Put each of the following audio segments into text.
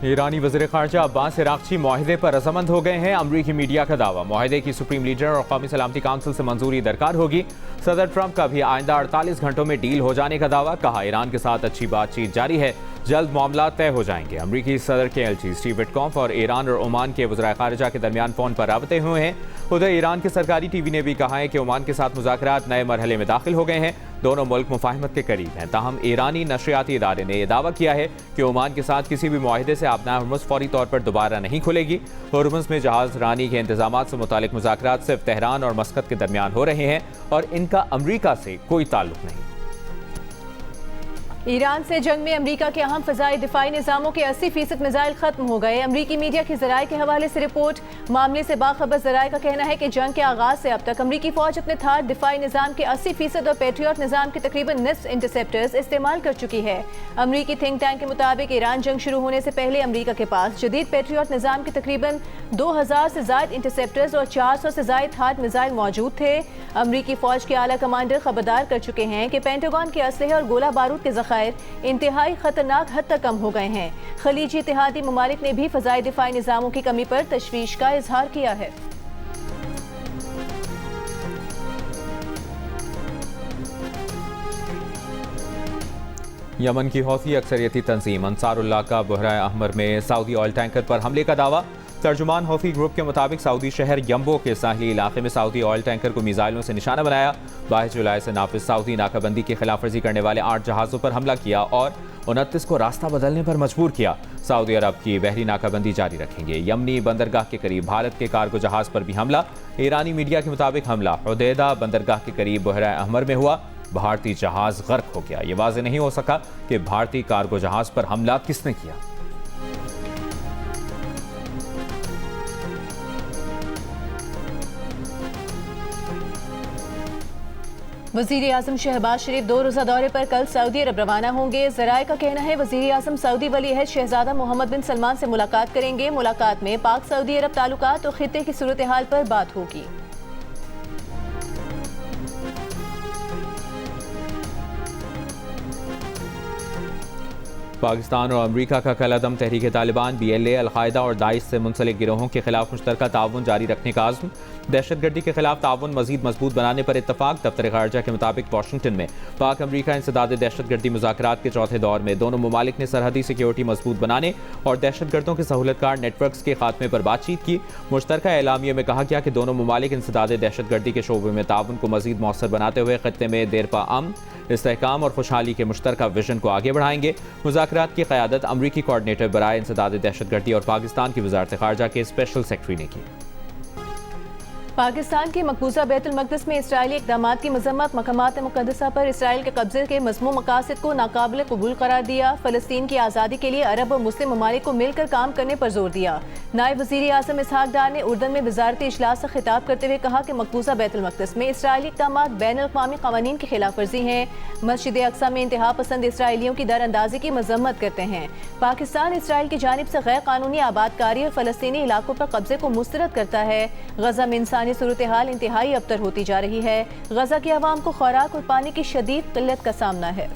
ईरानी वज़ीर ख़ारजा अब्बास इराक़ची मुआहदे पर रज़ामंद हो गए हैं। अमरीकी मीडिया का दावा, मुआहदे की सुप्रीम लीडर और कौमी सलामती काउंसिल से मंजूरी दरकार होगी। सदर ट्रंप का भी आइंदा 48 घंटों में डील हो जाने का दावा। कहा, ईरान के साथ अच्छी बातचीत जारी है, जल्द मामला तय हो जाएंगे। अमरीकी सदर के एलची स्टीव विटकॉफ और ईरान और ओमान के वज़ीर ख़ारजा के दरमियान फ़ोन पर राबते हुए हैं। उधर ईरान के सरकारी टीवी ने भी कहा है कि ओमान के साथ मुज़ाकरात नए मरहले में दाखिल हो गए हैं। दोनों मुल्क मुफाहमत के करीब हैं। ताहम ईरानी नशरियाती इदारे ने यह दावा किया है कि ओमान के साथ किसी भी मुआहदे से आबना हुर्मुज़ फौरी तौर पर दोबारा नहीं खुलेगी। हुर्मुज़ में जहाज़ रानी के इंतजाम से मुतालिक मुज़ाकरात सिर्फ तेहरान और मस्कत के दरमियान हो रहे हैं और इनका अमरीका से कोई ताल्लुक नहीं। ईरान से जंग में अमरीका के अहम फ़ज़ाई दिफाई निज़ामों के 80% मिसाइल खत्म हो गए। अमरीकी मीडिया के ज़राए के हवाले से रिपोर्ट। मामले से बाखबर ज़राए का कहना है कि जंग के आगाज़ से अब तक अमरीकी फ़ौज अपने थार दिफाई निज़ाम के 80% और पेट्रियट निज़ाम के तकरीबन निस्फ इंटरसेप्टर्स इस्तेमाल कर चुकी है। अमरीकी थिंक टैंक के मुताबिक ईरान जंग शुरू होने से पहले अमरीका के पास जदीद पेट्रियट निज़ाम के तकरीबन 2000 से ज़ायद इंटरसेप्टर्स और 400 से ज़ायद थार मिसाइल मौजूद थे। अमरीकी फ़ौज के आला कमांडर खबरदार कर चुके हैं कि पेंटागन के असलहे और गोला बारूद के ज़खायर इंतहाई खतरनाक हद तक कम हो गए हैं। खलीजी इत्तेहादी ममालिक ने भी फ़ज़ाई दिफाई निज़ामों की कमी पर तशवीश का इजहार किया है। यमन की हौसी अक्सरियती तंजीम अंसारुल्लाह का बहरा अहमर में सऊदी ऑयल टैंकर पर हमले का दावा। तर्जुमान हौसी ग्रुप के मुताबिक सऊदी शहर यम्बो के साहिली इलाके में सऊदी ऑयल टैंकर को मिसाइलों से निशाना बनाया। 22 जुलाई से नाफिज सऊदी नाकाबंदी की खिलाफ वर्जी करने वाले 8 जहाज़ों पर हमला किया और 29 को रास्ता बदलने पर मजबूर किया। सऊदी अरब की बहरी नाकाबंदी जारी रखेंगे। यमनी बंदरगाह के करीब भारत के कार्गो जहाज़ पर भी हमला। ईरानी मीडिया के मुताबिक हमला हुदैदा बंदरगाह के करीब बहरा अहमर में हुआ। भारतीय जहाज़ गर्क हो गया। ये वाज़ेह नहीं हो सका कि भारतीय कार्गो जहाज़ पर हमला किसने किया। वज़ीर आज़म शहबाज शरीफ 2 रोज़ा दौरे पर कल सऊदी अरब रवाना होंगे। ज़राए का कहना है वज़ीर आज़म सऊदी वली अहद शहजादा मोहम्मद बिन सलमान से मुलाकात करेंगे। मुलाकात में पाक सऊदी अरब ताल्लुकात और खित्ते की सूरत हाल पर बात होगी। पाकिस्तान और अमरीका का कलअदम तहरीक तालिबान, BLA, अलकायदा और दाइश से मुंसलिक गिरोहों के खिलाफ मुश्तरका ताउन जारी रखने का आज़्म। दहशतगर्दी के खिलाफ ताउन मजीद मजबूत बनाने पर इत्तफाक। दफ्तर खारजा के मुताबिक वाशिंगटन में पाक अमरीका इंसदाद दहशतगर्दी मुज़ाकरात के चौथे दौर में दोनों ममालिक ने सरहदी सिक्योरिटी मजबूत बनाने और दहशतगर्दों के सहूलतकार नेटवर्क्स के खात्मे पर बातचीत की। मुश्तरका एलामिया में कहा गया कि दोनों ममालिक इंसदाद दहशतगर्दी के शोबे में ताउन को मजीद मौसर बनाते हुए खत्ते में देरपा अमन, इस्तेहकाम और खुशहाली के मुश्तरका विजन को आगे बढ़ाएंगे। मुज़ाकरात की क़यादत अमरीकी कोऑर्डिनेटर बराए इंसदाद दहशतगर्दी और पाकिस्तान की वज़ारत ख़ारजा के स्पेशल सेक्रेटरी ने की। पाकिस्तान की मकबूजा बैतुल मक़दिस में इसराइली इक़दामात की मज़म्मत। मक़ामात मुक़द्दसा पर इसराइल के कब्ज़े के मज़मूम मकासद को नाकाबिल कबूल करार दिया। फ़लस्तीन की आज़ादी के लिए अरब और मुस्लिम ममालिक को मिलकर काम करने पर जोर दिया। नायब वज़ीर आज़म इसहाक़ डार ने उर्दन में वज़ारती इजलास से खिताब करते हुए कहा कि मकबूजा बैतुल मक़दिस में इसराइली इक़दामात बैनुल-अक़वामी क़वानीन की खिलाफ वर्जी हैं। मस्जिद अक़सा में इंतहा पसंद इसराइलियों की दर अंदाज़ी की मज़म्मत करते हैं। पाकिस्तान इसराइल की जानिब से गैर कानूनी आबादकारी और फ़लस्तीनी इलाकों पर कब्जे को मुस्तरद करता है। गज़ा में इंसानी सूरत हाल इंतहाई अबतर होती जा रही है। गज़ा की आवाम को खुराक और पानी की शदीद किल्लत का सामना है।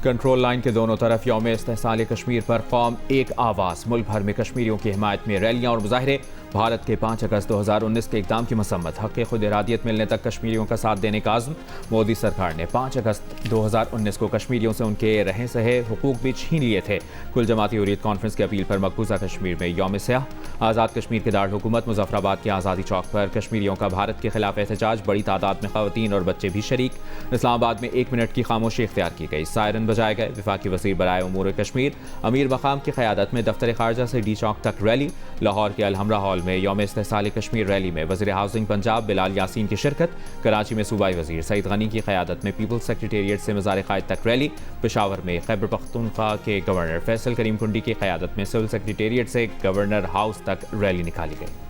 कंट्रोल लाइन के दोनों तरफ यौम इस्तेहसाल कश्मीर पर कौम एक आवाज़। मुल्क भर में कश्मीरियों की हिमायत में रैलियां और मुजाहरे। भारत के 5 अगस्त 2019 के इक़दाम की मसम्मत। हक़ खुद इरादियत मिलने तक कश्मीरियों का साथ देने का आज़्म। मोदी सरकार ने 5 अगस्त 2019 को कश्मीरियों से उनके रहे सहे हुकूक भी छीन लिए थे। कुल जमाती हुर्रियत कॉन्फ्रेंस की अपील पर मकबूजा कश्मीर में यौम स्याह। आज़ाद कश्मीर के दारुल हुकूमत मुजफ्फराबाद के आज़ादी चौक पर कश्मीरियों का भारत के खिलाफ एहतजाज। बड़ी तादाद में ख़वातीन और बच्चे भी शरीक। इस्लामाबाद में 1 मिनट की खामोशी इख्तियार की गई। सायरन बजाए गए। वफाकी वज़ीर बराए उमूर कश्मीर अमीर मकाम की क़यादत में दफ्तर खारजा से डी चौक तक रैली। लाहौर के अलहमरा हॉल में यौम इस्तेहसाल कश्मीर रैली में वज़ीर हाउसिंग पंजाब बिलाल यासीन की शिरकत। कराची में सूबाई वज़ीर सईद गनी की क़यादत में पीपल्स सेक्रेटेरिएट से मज़ार क़ायद तक रैली। पेशावर में खैबर पख्तूनख्वा के गवर्नर फैसल करीम कुंडी की क़यादत में सिविल सेक्रेटेरिएट से गवर्नर हाउस तक रैली निकाली गई।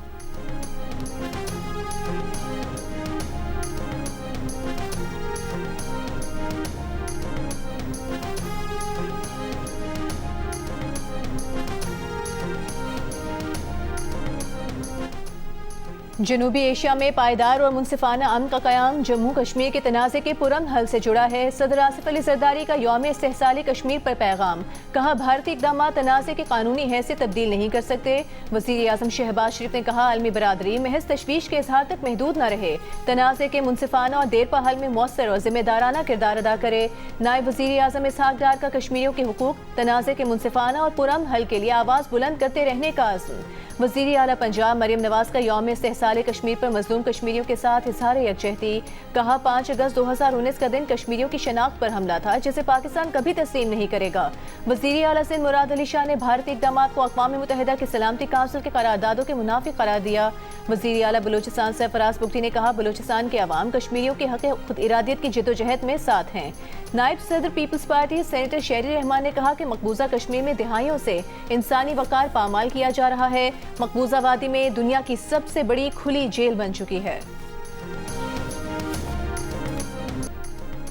जनूबी एशिया में पायदार और मुनसिफाना अमन का क़याम जम्मू कश्मीर के तनाज़े के पुरअमन हल से जुड़ा है। सदर आसिफ अली जरदारी का यौम इस्तेहसाल कश्मीर पर पैगाम। कहा, भारतीय इक़दाम तनाज़े की कानूनी हैसियत तब्दील नहीं कर सकते। वज़ीर आज़म शहबाज शरीफ ने कहा, आलमी बरादरी महज तशवीश के इजहार तक महदूद न रहे, तनाज़े के मुनसिफाना और देरपा हल में मौसर और जिम्मेदाराना किरदार अदा करे। नायब वज़ीर आज़म इसहाक डार का कश्मीरियों के हुकूक, तनाज़े के मुनसिफाना और पुरअमन हल के लिए आवाज़ बुलंद करते रहने का आज़म। वज़ीर आला पंजाब मरियम नवाज का यौम इस्तेहसाल कश्मीर पर मज़लूम कश्मीरियों के साथ इजहार यकजहती। कहा, 5 अगस्त 2019 का दिन कश्मीरियों की शनाख्त पर हमला था, जिसे पाकिस्तान कभी तस्लीम नहीं करेगा। वज़ीर आला सिंध मुराद अली शाह ने भारतीय इक़दाम को अक़वाम मुत्तहिदा की सलामती काउंसिल के करारदादों के मुनाफिक करार दिया। वज़ीर आला बलूचिस्तान सरफराज बुगटी ने कहा, बलूचिस्तान के अवाम कश्मीरियों के हक़ खुद इरादियत की जिद्दोजहद में साथ हैं। नायब सदर पीपल्स पार्टी सेनेटर शेरी रहमान ने कहा कि मकबूजा कश्मीर में दिहाइयों से इंसानी वक़ार पामाल किया जा रहा है। मकबूजा वादी में दुनिया की सबसे बड़ी खुली जेल बन चुकी है।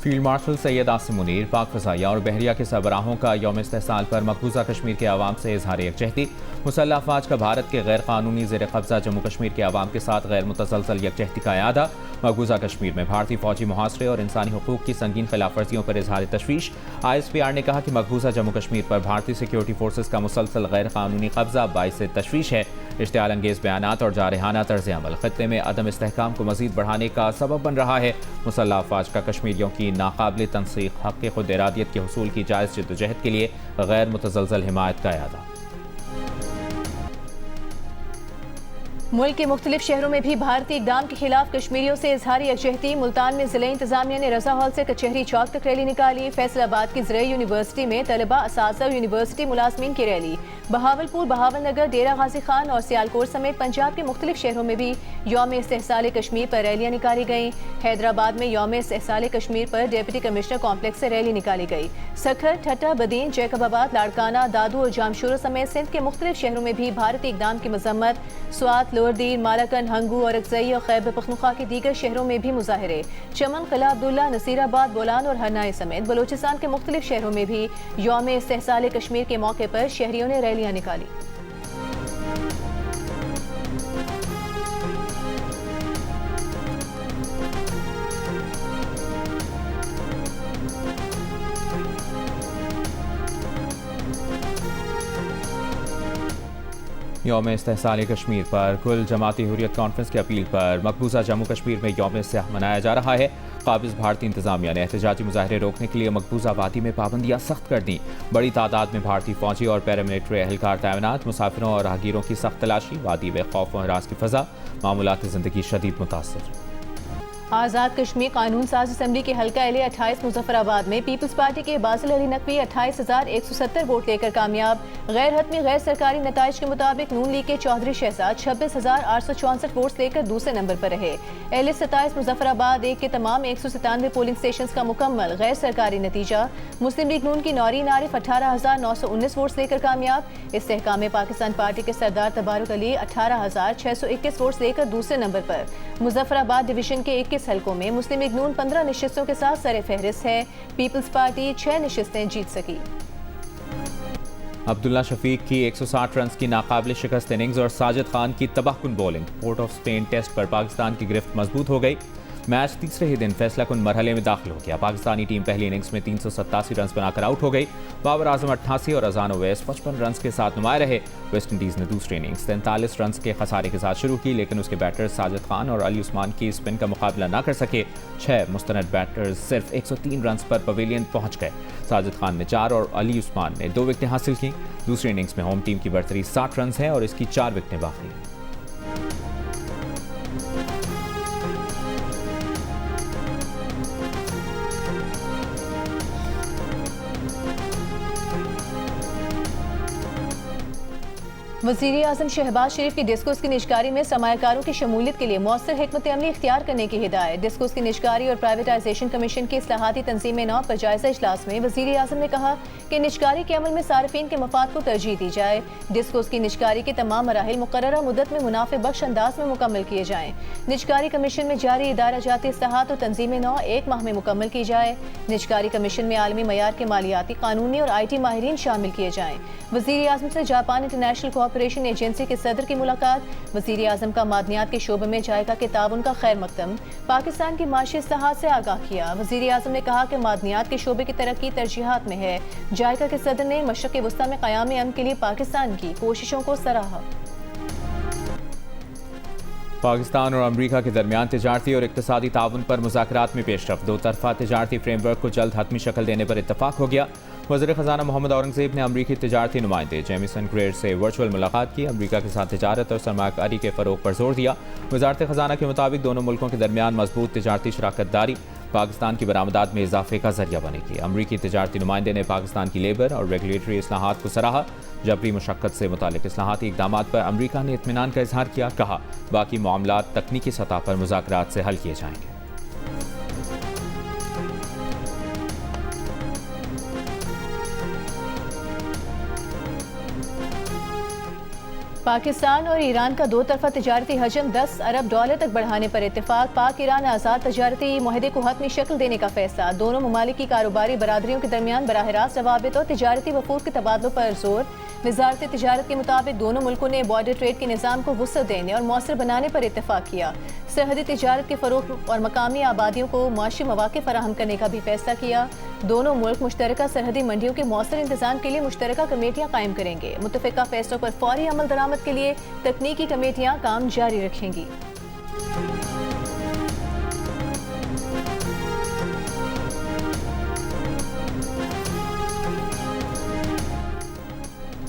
फील्ड मार्शल सैयद आसिम मुनीर, पाक फ़ज़ाइया और बहरिया के सरबराहों का यौम इस्तेहसाल पर मकबूजा कश्मीर के अवाम से इजहार यकजहती। मुसल्लह अफ़वाज का भारत के गैर कानूनी ज़ेर कब्ज़ा जम्मू कश्मीर के अवाम के साथ गैर मुतसलसल यकजहती का यादा। मकबूजा कश्मीर में भारतीय फौजी मुहासरे और इंसानी हुकूक की संगीन खिलाफ वर्जियों पर इजहार तशवीश। ISPR ने कहा कि मकबूजा जम्मू कश्मीर पर भारतीय सिक्योरिटी फोर्सेज का मुसलसल गैर कानूनी कब्जा बाइस तशवीश है। इश्तियाल अंगेज़ बयानात और जारहाना तर्ज़ अमल खत्ते में अदम इस्तेहकाम को मज़ीद बढ़ाने का सबब बन रहा है। मुसल्लह अफ़वाज का कश्मीरियों की नाकाबिल तनसीख हक़ खुद इरादियत के हुसूल की जायज़ जिद्दोजहद के लिए गैर मुतसलसल हिमायत का यादा। मुल्क के मुख्तलिफ शहरों में भी भारतीय इक़दाम के खिलाफ कश्मीरियों से इजहार यकजहती। मुल्तान में ज़िला इंतजामिया ने रज़ा हॉल से कचहरी चौक तक रैली निकाली। फैसलाबाद की ज़राई यूनिवर्सिटी में तलबा, असातिज़ा और यूनिवर्सिटी मुलाज़मीन की रैली। बहावलपुर, बहावल नगर, डेरा गाजी खान और सियालकोट समेत पंजाब के मुख्तलिफ शहरों में भी यौम इस्तेहसाल कश्मीर पर रैलियाँ निकाली गईं। हैदराबाद में यौम इस्तेहसाल कश्मीर पर डिप्टी कमिश्नर कॉम्प्लेक्स से रैली निकाली गई। सखर, ठट्टा, बदीन, जैकबाबाद, लाड़काना, दादू और जामशोरो समेत सिंध के मुख्तलिफ शहरों में भी भारतीय इक़दाम की मजम्मत। स्वात, लोअरदीन, मालाकन, हंगू और अक्सई और खैबर पख्तूनख्वा के दीगर शहरों में भी मुजाहिरे। चमन, किला अब्दुल्ला, नसीराबाद, बोलान और हरनाई समेत बलूचिस्तान के मुख्तलिफ शहरों में भी यौम इस्तेहसाल कश्मीर के मौके पर शहरियों ने रैलियाँ निकाली। यौम इस्तेहसाल कश्मीर पर कुल जमाती हुर्रियत कॉन्फ्रेंस की अपील पर मकबूजा जम्मू कश्मीर में यौम इस्तेहसाल मनाया जा रहा है। काबिज़ भारतीय इंतजामिया ने एहतजाजी मुजाहरे रोकने के लिए मकबूजा वादी में पाबंदियाँ सख्त कर दी। बड़ी तादाद में भारतीय फौजी और पैरामिलिट्री एहलकार तैनात। मुसाफिरों और राहगीरों की सख्त तलाशी। वादी में खौफ और हरास की फ़ज़ा। मामूलात ज़िंदगी शदीद मुतासिर। आज़ाद कश्मीर कानून साज असम्बली के हल्का एले 28 मुजफ्फराबाद में पीपल्स पार्टी के बासिल अली नकवी 28,170 वोट लेकर कामयाब। गैर हतमी गैर सरकारी नताइज के मुताबिक नून लीग के चौधरी शहजाद 26,864 वोट लेकर दूसरे नंबर पर रहे। एले 27 मुजफ्फराबाद एक के तमाम 197 पोलिंग स्टेशन का मुकम्मल गैर सरकारी नतीजा। मुस्लिम लीग नून की नौरीन आरिफ 18,919 वोट लेकर कामयाब। इस्तेहकाम पाकिस्तान पार्टी के सरदार तबारुक अली 18,621 वोट लेकर दूसरे नंबर पर। मुजफ्फराबाद डिवीजन के 21 हलकों में मुस्लिम लीग नून 15 निशिस्तों के साथ सरे फहरिस्त है। पीपल्स पार्टी 6 निशिस्तें जीत सकी। अब्दुल्ला शफीक की 160 रन की नाकाबिल शिकस्त इनिंग्स और साजिद खान की तबाहकुन bowling. Port of Spain test पर पाकिस्तान की गिरफ्त मजबूत हो गई। मैच तीसरे ही दिन फैसलाकुन मरहले में दाखिल हो गया। पाकिस्तानी टीम पहली इनिंग्स में 387 रन बनाकर आउट हो गई। बाबर आजम 88 और अजान ओवैस 55 रन के साथ नुमाया रहे। वेस्ट इंडीज़ ने दूसरी इनिंग्स 43 रन के खसारे के साथ शुरू की, लेकिन उसके बैटर्स साजिद खान और अली उस्मान की स्पिन का मुकाबला न कर सके। 6 मुस्तनद बैटर्स सिर्फ 103 रन पर पवेलियन पहुंच गए। साजिद खान ने 4 और अली उस्मान ने 2 विकेटें हासिल की। दूसरी इनिंग्स में होम टीम की बढ़तरी 60 रन है और इसकी 4 विकेटें बाकी। वज़ीर आज़म शहबाज शरीफ की डिस्कोस की निजकारी में सरमायाकारों की शमूलियत के लिए मौसर हिकमत अमली इख्तियार करने की हिदायत। डिस्कोस की निजकारी और प्राइवेटाइजेशन कमीशन की इस्लाहाती तंजीम नौ पर जायजा इजलास में वज़ीर आज़म ने कहा कि निजकारी के अमल में सार्फिन के मफाद को तरजीह दी जाए। डिस्कोस की निजकारी के तमाम मराहिल मुकर्ररा मुद्दत में मुनाफे बख्श अंदाज में मुकम्मल किए जाएँ। निजकारी कमीशन में जारी इदारा जाती इस्लाहात और तंजीम नौ 1 माह में मुकम्मल की जाए। निजकारी कमीशन में आलमी मयार के मालियाती, कानूनी और IT माहिरीन शामिल किए जाएँ। वज़ीर आज़म से जापान इंटरनेशनल कॉपरेशन एजेंसी के सदर की मुलाकात, वज़ीर आज़म का मादनियात के शोबे में जायका के ताउन का खैर मकदम, पाकिस्तान की माशी इस्लाहात से आगाह किया। वज़ीर आज़म ने कहा कि मादनियात के शोबे की तरक्की तरजीहात में है। जायका के सदर ने मशरक़ वस्ता में क़याम अमन के लिए पाकिस्तान की कोशिशों को सराहा। पाकिस्तान और अमरीका के दरमियान तिजारती और इक़्तिसादी ताउन पर मुज़ाकरात में पेशरफ़, दो तरफ़ा तिजारती फ्रेमवर्क को जल्द हतमी शक्ल देने पर इत्तफाक हो गया। वज़ीर ख़ज़ाना मोहम्मद औरंगज़ेब ने अमरीकी तिजारती नुमाइंदे जेमिसन ग्रेड से वर्चुअल मुलाकात की, अमरीका के साथ तिजारत और सरमायाकारी के फ़रोग़ पर जोर दिया। वज़ारत ख़ज़ाना के मुताबिक दोनों मुल्कों के दरमियान मजबूत तिजारती शराकत दारी पाकिस्तान की बरामदात में इजाफे का जरिया बनेगी। अमरीकी तिजारती नुमाइंदे ने पाकिस्तान की लेबर और रेगुलेटरी इस्लाहात को सराहा। जबरी मुशक्क़त से मुतालिक इस्लाहाती इक़दामात पर अमरीका ने इत्मीनान का इजहार किया, कहा बाकी मामलात तकनीकी सतह पर मुज़ाकरात से हल किए जाएंगे। पाकिस्तान और ईरान का दो तरफा तजारती हजम $10 अरब तक बढ़ाने पर इत्तेफाक, पाक ईरान आज़ाद तजारती मुआहदे को हतमी शक्ल देने का फैसला, दोनों ममालिक की कारोबारी बरादरियों के दरमियान बराह रास्त रवाबित और तजारती वफूद के तबादलों पर जोर। वज़ारत तिजारत के मुताबिक दोनों मुल्कों ने बॉर्डर ट्रेड के निज़ाम को वुसअत देने और मौसर बनाने पर इत्तेफाक किया। सरहदी तिजारत के फ़रोग़ और मकामी आबादियों को माशी मौक़े फराहम करने का भी फैसला किया। दोनों मुल्क मुश्तरका सरहदी मंडियों के मौसर इंतज़ाम के लिए मुश्तरका कमेटियाँ कायम करेंगे। मुत्तफ़िका फैसलों पर फौरी अमल दरामद के लिए तकनीकी कमेटियाँ काम जारी रखेंगी।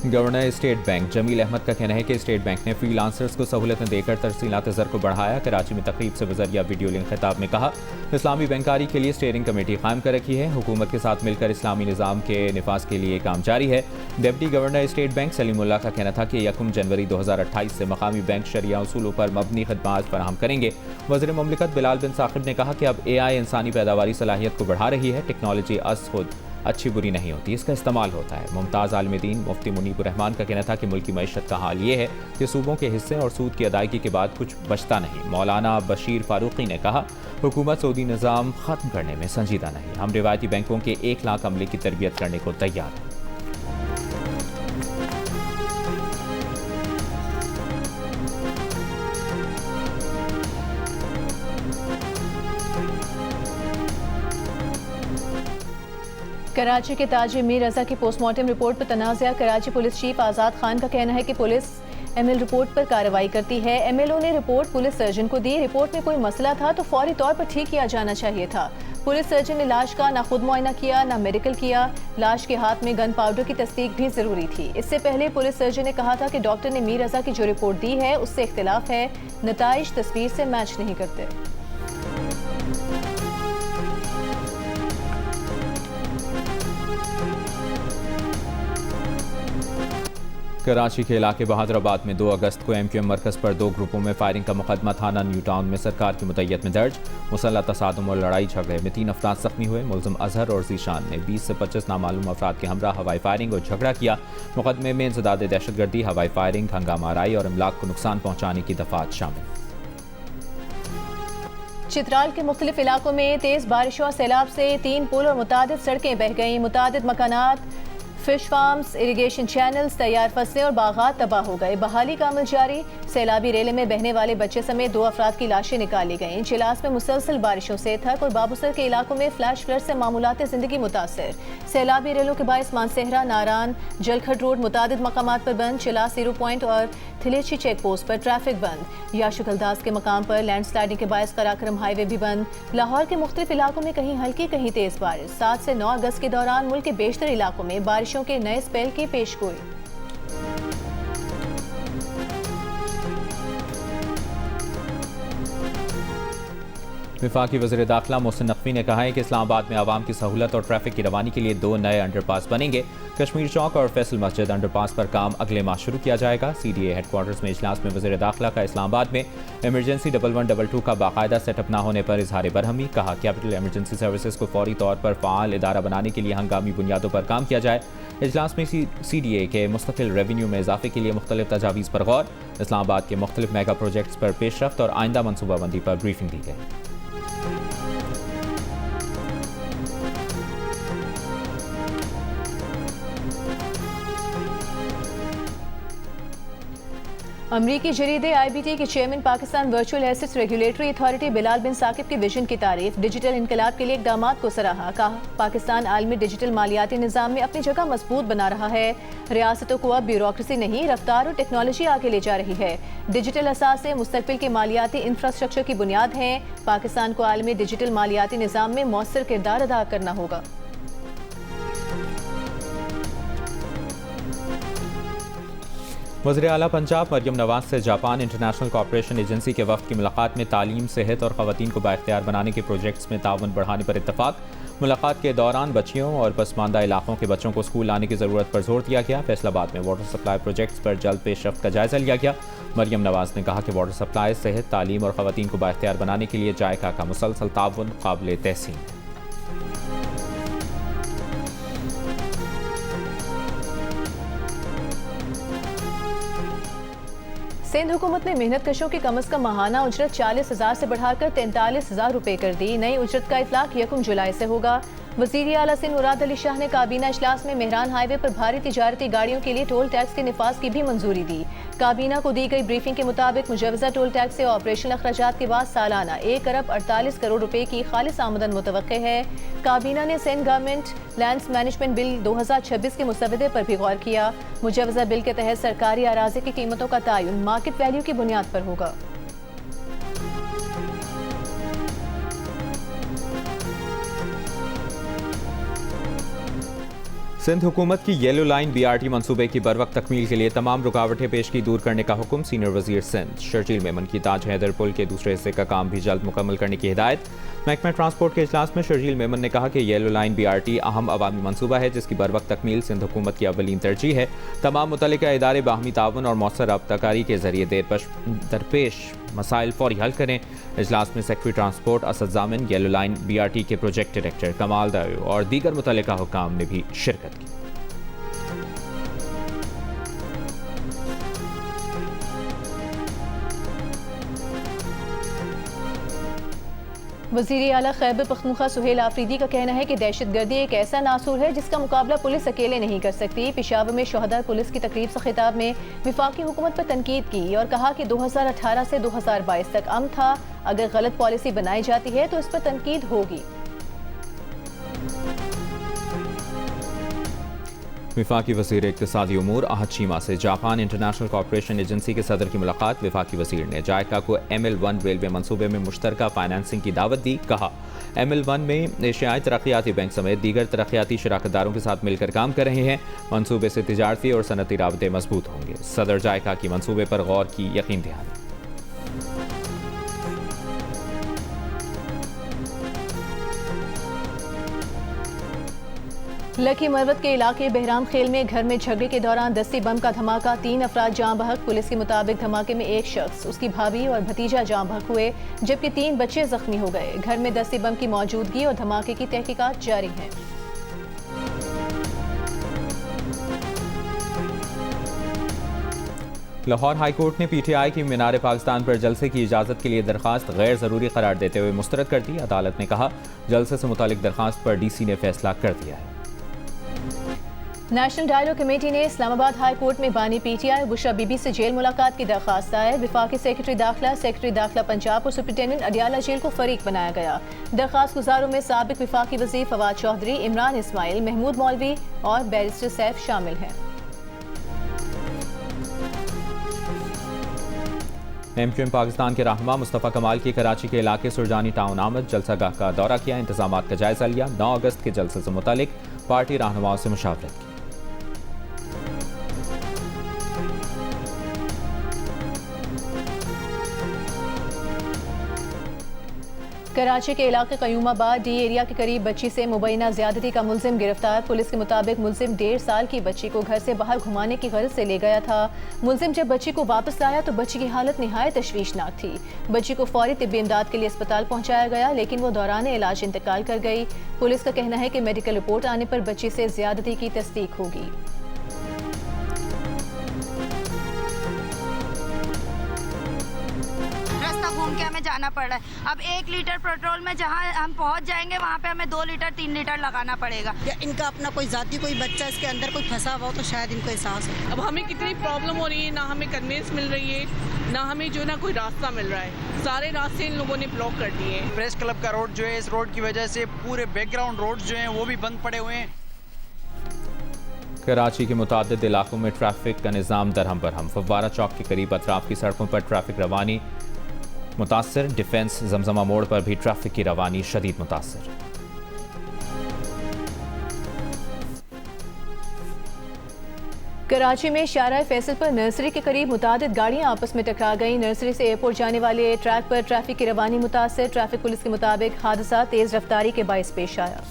Governor state bank Jameel Ahmed का कहना है कि स्टेट बैंक ने फ्रीलांसर्स को सहूलतें देकर तरसीलात ज़र को बढ़ाया। कराची में तकरीब से बजरिया वीडियो लिंक खिताब में कहा, इस्लामी बैंकारी के लिए स्टीयरिंग कमेटी कायम कर रखी है। हुकूमत के साथ मिलकर इस्लामी निज़ाम के निफाज के लिए काम जारी है। Deputy governor state bank Salimullah का कहना था कि 1 जनवरी 2028 से मकामी बैंक शरिया उसूलों पर मबनी खदमात फराहम करेंगे। वज़ीर मुमलिकत बिलाल बिन साकिब ने कहा कि अब AI इंसानी पैदावारी सलाहियत को बढ़ा रही है। टेक्नोलॉजी अस खुद अच्छी बुरी नहीं होती, इसका इस्तेमाल होता है। मुमताज़ आलिम दीन मुफ्ती मुनीब रहमान का कहना था कि मुल्क की मईशत का हाल ये है कि सूबों के हिस्से और सूद की अदायगी के बाद कुछ बचता नहीं। मौलाना बशीर फारूकी ने कहा, हुकूमत सऊदी निज़ाम ख़त्म करने में संजीदा नहीं, हम रिवायती बैंकों के 1 लाख अमले की तरबियत करने को तैयार हैं। कराची के ताजिर मीर रजा की पोस्टमार्टम रिपोर्ट पर तनाज़ा। कराची पुलिस चीफ आज़ाद खान का कहना है कि पुलिस ML रिपोर्ट पर कार्रवाई करती है। MLO ने रिपोर्ट पुलिस सर्जन को दी। रिपोर्ट में कोई मसला था तो फौरी तौर पर ठीक किया जाना चाहिए था। पुलिस सर्जन ने लाश का ना खुद मुआयना किया ना मेडिकल किया। लाश के हाथ में गन पाउडर की तस्दीक भी जरूरी थी। इससे पहले पुलिस सर्जन ने कहा था कि डॉक्टर ने मीर रजा की जो रिपोर्ट दी है उससे इख्तिलाफ है, नताइज तस्वीर से मैच नहीं करते। कराची के इलाके बहादुराबाद में 2 अगस्त को MQM मरकज़ पर 2 ग्रुपों में फायरिंग का मुकदमा थाना न्यू टाउन में सरकार की मुद्दत में दर्ज। मुसल्लह तसादुम और लड़ाई झगड़े में 3 अफराद जख्मी हुए। मुलज़िम अजहर और जीशान ने 20 से 25 नामालूम अफराद के हमरा हवाई फायरिंग और झगड़ा किया। मुकदमे में इंसदाद दहशतगर्दी, हवाई फायरिंग, हंगामा आराई और इमलाक को नुकसान पहुँचाने की दफात शामिल। चित्राल के मुख्तलिफ इलाकों में तेज बारिशों और सैलाब से 3 पुल और मुतादिद सड़कें बह गईं। मुतादिद मकानात, फिश फार्म्स, इरिगेशन चैनल्स, तैयार फसलें और बागात तबाह हो गए। बहाली का अमल जारी। सैलाबी रेले में बहने वाले बच्चे समेत 2 अफराद की लाशें निकाली गईं। चिलास में मुसलसल बारिशों से थक और बाबूसर के इलाकों में फ्लैश फ्लड से मामूलात जिंदगी मुतासर। सैलाबी रेलों के बायस मानसेहरा, नारान, जलखड रोड मुतादिद मकामात पर बंद। चिलास 0 पॉइंट और थिलेची चेक पोस्ट पर ट्रैफिक बंद। याशुकलदास के मकाम पर लैंडस्लाइडिंग के बायस कराक्रम हाईवे भी बंद। लाहौर के मुख्तलिफ इलाकों में कहीं हल्की कहीं तेज बारिश। 7 से 9 अगस्त के दौरान मुल्क के बेशतर इलाकों में बारिशों के नए स्पेल की पेशगोई। वफाकी वज़ीर दाखिला मोहसिन नकवी ने कहा है कि इस्लामाबाद में आवाम की सहूलत और ट्रैफिक की रवानी के लिए 2 नए अंडरपास बनेंगे। कश्मीर चौक और फैसल मस्जिद अंडरपास पर काम अगले माह शुरू किया जाएगा। CDA हेडक्वार्टर्स में इजलास में वज़ीर दाखिला का इस्लामाबाद में इमरजेंसी 1122 का बाकायदा सेटअप न होने पर इजहार बरहमी। कहा, कैपिटल इमरजेंसी सर्विसेज को फौरी तौर पर फ़ाल इदारा बनाने के लिए हंगामी बुनियादों पर काम किया जाए। इजलास में CDA के मुस्तकिल रेवेन्यू में इजाफे के लिए मुख्तलिफ तजावीज़ पर गौर। इस्लामाबाद के मुख्तलिफ मेगा प्रोजेक्ट्स पर पेशरफ्त और आइंदा मनसूबाबंदी पर ब्रीफिंग दी गई। अमरीकी जरीदे IBT के chairman Pakistan virtual assets regulatory authority Bilal bin Saqib के विजन की तारीफ, डिजिटल इनकलाब के लिए इकदामात को सराहा। कहा पाकिस्तान आलमी डिजिटल मालियाती निज़ाम में अपनी जगह मजबूत बना रहा है। रियासतों को अब ब्यूरोक्रेसी नहीं, रफ्तार और टेक्नोलॉजी आगे ले जा रही है। डिजिटल असासे मुस्तकबिल के मालियाती इंफ्रास्ट्रक्चर की बुनियाद हैं। पाकिस्तान को आलमी डिजिटल मालियाती निज़ाम में मौसर किरदार अदा करना होगा। वज़ीर आला पंजाब मरियम नवाज से जापान इंटरनेशनल कॉपरेशन एजेंसी के वफ़द की मुलाकात में तालीम, सेहत और ख़वातीन को बाइख्तियार बनाने के प्रोजेक्ट्स में ताउन बढ़ाने पर इत्तफाक। मुलाकात के दौरान बच्चियों और पसमानदा इलाकों के बच्चों को स्कूल लाने की ज़रूरत पर जोर दिया गया। फैसलाबाद में वाटर सप्लाई प्रोजेक्ट्स पर जल्द पेशरफ्त का जायजा लिया गया। मरियम नवाज ने कहा कि वाटर सप्लाई, सेहत, तालीम और ख़वातीन को बाइख्तियार बनाने के लिए जायका का मुसलसल ताउन काबिल तहसीन है। सिंध हुकूमत ने मेहनत कशों की कम अज़ कम माहाना उजरत 40,000 से बढ़ाकर 43,000 रुपये कर दी। नई उजरत का इतलाक 1 जुलाई से होगा। वज़ीर आला सिंध मुराद अली शाह ने काबीना इजलास में मेहरान हाईवे पर भारी तिजारती गाड़ियों के लिए टोल टैक्स के निफाज की भी मंजूरी दी। काबीना को दी गई ब्रीफिंग के मुताबिक मुजवजा टोल टैक्स से ऑपरेशनल अखराजात के बाद सालाना 1 अरब 48 करोड़ रुपए की खालिस आमदन मुतवक्के है। काबीना ने Sindh government lands management bill 2026 के मुसवदे पर भी गौर किया। मुजवजा बिल के तहत सरकारी अराज़ी की कीमतों का तयन मार्केट वैल्यू की बुनियाद पर होगा। सिंध हुकूमत की येलो लाइन BRT मनसूबे की बरवक्त तकमील के लिए तमाम रुकावटें पेशगी दूर करने का हुक्म। सीनियर वजीर सिंध शर्जील मेमन की ताज हैदर पुल के दूसरे हिस्से का काम भी जल्द मुकम्मल करने की हिदायत। महकमा ट्रांसपोर्ट के इजलास में शर्जील मेमन ने कहा कि येलो लाइन BRT अहम अवामी मनसूबा है जिसकी बरवक्त तकमील सिंध हुकूमत की अव्वलीन तरजीह है। तमाम मुतल्लिका इदारे बाहमी ताउन और मौसर रब्ताकारी के जरिए दरपेश मसाइल फौरी हल करें। इजलास में सेक्रेटरी ट्रांसपोर्ट असद जामिन, येलो लाइन BRT के प्रोजेक्ट डायरेक्टर कमाल दायो और दीगर मुतल्लिका हुक्काम ने भी शिरकत की। वज़ीर आला खैबर पख्तूनख्वा सुहेल आफरीदी का कहना है कि दहशतगर्दी एक ऐसा नासूर है जिसका मुकाबला पुलिस अकेले नहीं कर सकती। पेशावर में शोहदा पुलिस की तकरीब से खिताब में विफाकी हुकूमत पर तनकीद की और कहा कि 2018 से 2022 तक अमन था। अगर गलत पॉलिसी बनाई जाती है तो इस पर तनकीद होगी। विफाकी वज़ीर इक़्तिसादी उमूर अहद शीमा से जापान इंटरनेशनल कॉपरेशन एजेंसी के सदर की मुलाकात। विफाकी वज़ीर ने जायका को ML1 रेलवे मनसूबे में मुश्तरका फाइनेंसिंग की दावत दी। कहा ML1 में एशियाई तरक्याती बैंक समेत दीगर तरक्याती शराकतदारों के साथ मिलकर काम कर रहे हैं। मनसूबे से तिजारती और सनती राबते मजबूत होंगे। सदर जायका की मनसूबे पर गौर की यकीन दहानी। लकी मरवत के इलाके बहराम खेल में घर में झगड़े के दौरान दस्ती बम का धमाका, 3 अफराद जाँ बहक। पुलिस के मुताबिक धमाके में एक शख्स, उसकी भाभी और भतीजा जाँ बहक हुए जबकि 3 बच्चे जख्मी हो गए। घर में दस्ती बम की मौजूदगी और धमाके की तहकीकात जारी है। लाहौर हाई कोर्ट ने PTI की मीनार पाकिस्तान पर जलसे की इजाज़त के लिए दरखास्त गैर ज़रूरी करार देते हुए मुस्तरद कर दी। अदालत ने कहा जलसे से मुतालिक दरखास्त पर DC ने फैसला कर दिया है। नेशनल डायलॉग कमेटी ने इस्लामाबाद हाई कोर्ट में बानी PTI और बुशरा बीबी से जेल मुलाकात की दरखास्त दायर। विफाकी सेक्रेटरी दाखिला पंजाब और सुप्रिंटेंडेंट अडियाला जेल को फरीक बनाया गया। दरखास्त गुजारों में साबिक विफाकी वज़ीर फवाद चौधरी, इमरान इस्माइल, महमूद मौलवी और बैरिस्टर सैफ शामिल हैं। MQM पाकिस्तान के रहनुमा मुस्तफ़ा कमाल की कराची के इलाके सुरजानी टाउन आमद, जलसागाह का दौरा किया, इंतजामात का जायजा लिया। 9 अगस्त के जलसे से मुतालिक पार्टी रहनुमाओं से मुशावरत की। कराची के इलाके कयूमाबाद D एरिया के करीब बच्ची से मुबैना ज्यादती का मुलजिम गिरफ्तार। पुलिस के मुताबिक मुलजिम 1.5 साल की बच्ची को घर से बाहर घुमाने की गर्ज से ले गया था। मुलजिम जब बच्ची को वापस लाया तो बच्ची की हालत निहायत तशवीशनाक थी। बच्ची को फौरी तिब्बी इमदाद के लिए अस्पताल पहुंचाया गया लेकिन वो दौरान इलाज इंतकाल कर गई। पुलिस का कहना है कि मेडिकल रिपोर्ट आने पर बच्ची से ज्यादती की तस्दीक होगी। रास्ता घूम के हमें जाना लगाना पड़ रहा है। अब 1 लीटर पेट्रोल में जहाँ हम पहुँच जाएंगे वहाँ पे हमें 2 लीटर 3 लीटर लगाना पड़ेगा। या इनका अपना कोई जाती कोई बच्चा इसके अंदर कोई फंसा हुआ हो तो शायद इनको एहसास हो। अब हमें कितनी प्रॉब्लम हो रही है, ना हमें कन्वेंस मिल रही है, ना हमें जो ना कोई रास्ता मिल रहा है। सारे रास्ते इन लोगों ने ब्लॉक कर दिए हैं। प्रेस क्लब का रोड जो है, इस रोड की वजह से पूरे बैकग्राउंड रोड जो हैं वो भी बंद पड़े हुए हैं। कराची के मुतादिद इलाकों में ट्रैफिक का निज़ाम दरहम बरहम। फव्वारा चौक के करीब अतराफ की सड़कों पर ट्रैफिक रवानी मुतासर। डिफेंस जमजमा मोड़ पर भी ट्रैफिक की रवानी शदीद मुतासर। कराची में शाहराह फैसल पर नर्सरी के करीब मुतादिद गाड़ियां आपस में टकरा गईं। नर्सरी से एयरपोर्ट जाने वाले ट्रैक पर ट्रैफिक की रवानी मुतासर। ट्रैफिक पुलिस के मुताबिक हादसा तेज रफ्तारी के बाइस पेश आया।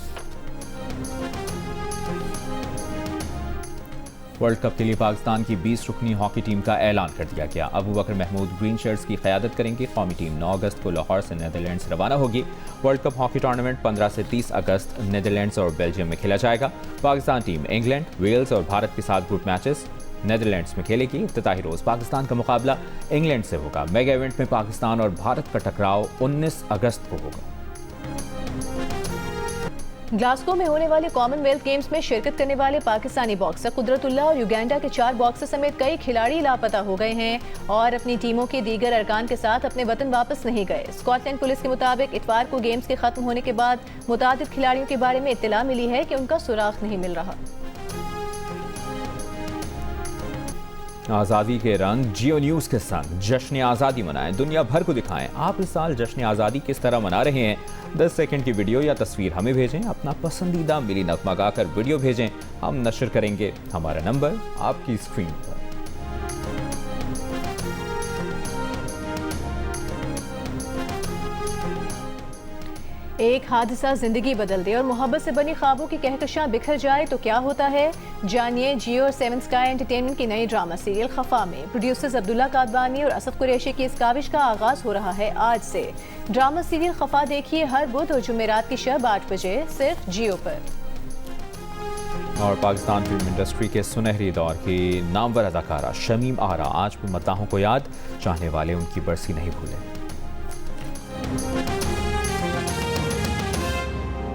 वर्ल्ड कप के लिए पाकिस्तान की 20 रुकनी हॉकी टीम का ऐलान कर दिया गया। अबू बकर महमूद ग्रीन शर्ट्स की क़यादत करेंगे। कौमी टीम 9 अगस्त को लाहौर से नीदरलैंड से रवाना होगी। वर्ल्ड कप हॉकी टूर्नामेंट 15 से 30 अगस्त नीदरलैंड्स और बेल्जियम में खेला जाएगा। पाकिस्तान टीम इंग्लैंड, वेल्स और भारत के साथ ग्रुप मैचेस नीदरलैंड्स में खेलेगी। इफ्तिताही रोज़ पाकिस्तान का मुकाबला इंग्लैंड से होगा। मेगा इवेंट में पाकिस्तान और भारत का टकराव 19 अगस्त को होगा। ग्लासगो में होने वाले कॉमनवेल्थ गेम्स में शिरकत करने वाले पाकिस्तानी बॉक्सर कुदरतुल्लाह और युगांडा के 4 बॉक्सर समेत कई खिलाड़ी लापता हो गए हैं और अपनी टीमों के दीगर अरकान के साथ अपने वतन वापस नहीं गए। स्कॉटलैंड पुलिस के मुताबिक इतवार को गेम्स के खत्म होने के बाद मुतादिद खिलाड़ियों के बारे में इत्तला मिली है कि उनका सुराग नहीं मिल रहा। आज़ादी के रंग जियो न्यूज़ के संग जश्न आज़ादी मनाएं, दुनिया भर को दिखाएं आप इस साल जश्न आज़ादी किस तरह मना रहे हैं। 10 सेकंड की वीडियो या तस्वीर हमें भेजें। अपना पसंदीदा मिली नगमा गाकर वीडियो भेजें, हम नशर करेंगे। हमारा नंबर आपकी स्क्रीन पर। एक हादसा जिंदगी बदल दे और मोहब्बत से बनी ख्वाबों की कहकशां बिखर जाए तो क्या होता है, जानिए जियो और 7 स्काई एंटरटेनमेंट की नई ड्रामा सीरियल खफा में प्रोड्यूसर्स अब्दुल्ला कादवानी और असफ कुरैशी की इस काविश का आगाज हो रहा है आज से। ड्रामा सीरियल खफा देखिए हर बुध और जुमेरात की शब 8 बजे सिर्फ जियो पर। और पाकिस्तान फिल्म इंडस्ट्री के सुनहरी दौर की नामवर अदाकारा शमीम आरा आज भी मद्दाहों को याद, चाहने वाले उनकी बरसी नहीं भूले।